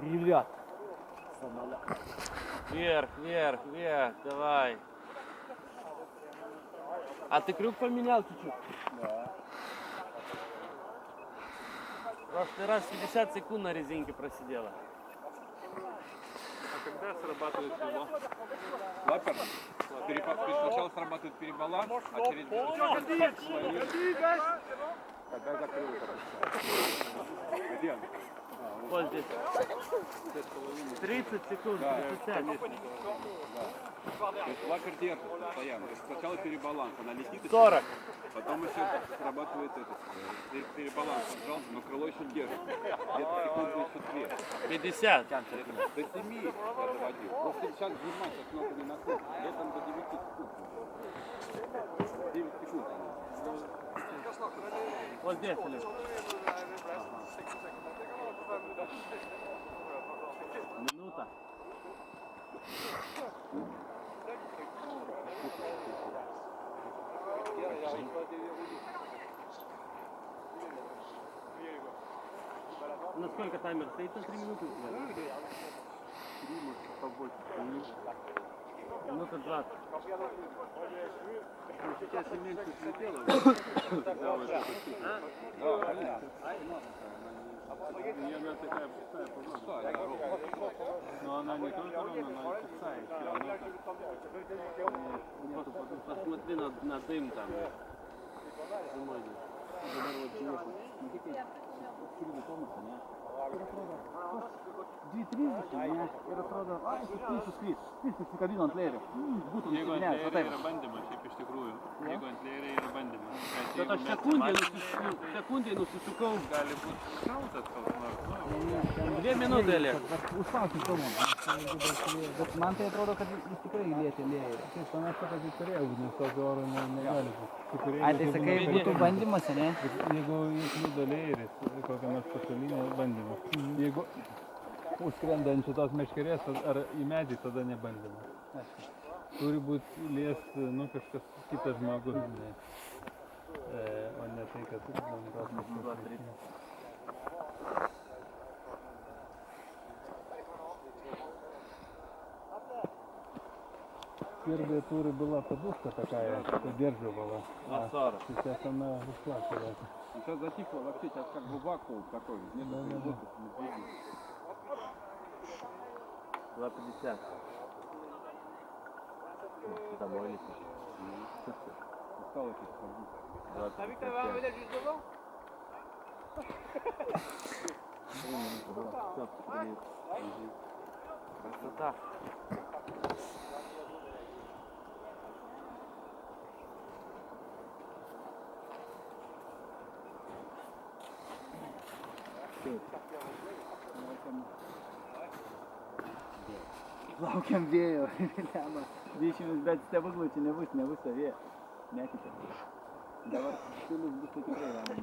Ребят. Вверх, вверх, вверх, давай. А ты крюк поменял чуть-чуть? Да. В прошлый раз 50 секунд на резинке просидела. А когда срабатывает его? Лапер? Сначала срабатывает перебаланс, а через... Когда закрыл это? Где? Вот здесь. 30 секунд, Да, 35. конечно. То есть лапер держит постоянно. То есть сначала перебаланс, она летит и 40. потом еще срабатывает этот перебаланс, пожалуйста, но крыло еще держит. Где-то секунды еще 2. 50. До 7 я доводил. Просто сейчас сжимать, сейчас много не накрыть. Летом до 9 секунд. 9 секунд. Вот здесь или? Минута. Насколько таймер стоит? На 3 минуты у тебя? 3, может, побольше. Минута 20. Сейчас и меньше слетело. Да, понятно. Она такая пустая, пожалуйста. Но она не только ровно, она и пустая. Посмотри на дым там. Зимой. Jeigu ant lėrė yra bandymas, šiaip iš tikrųjų. Jeigu ant lėrė yra bandymas. Bet aš sekundėj nusisukau. Gali būti šaltas koks nors. 2 minutės lieka. Užspausti filmą. Man tai atrodo, kad jis tikrai lietė lėją. Taip, panašu, kad jis turėjo ugnis, tokio oro negali būti. Ai, tai sakai, būtų bandymas, ne? Jeigu įkliudo lėris, kokią nors pasaulinę bandymą. Jeigu užskrenda ant šitos meškerės ar į medį, tada nebandymas. Turi būti lies, nu, kažkas kitas žmogus, ne. O ne tai, kad bandymas kažkas. Первая тура была подушка такая, удерживала. На 40. Сейчас она ушла куда-то. Сейчас затихло вообще, сейчас как бы вакуум такой. Нет воздуха, не двигается. 2:50. Домой летишь. Устал этих ходить. 2:55. Красота. Laukiam vėjo. Dėšimis, bet stebuklų čia nebus, vėjo. Netikė. Dabar stilius bus tai tikrai ramu.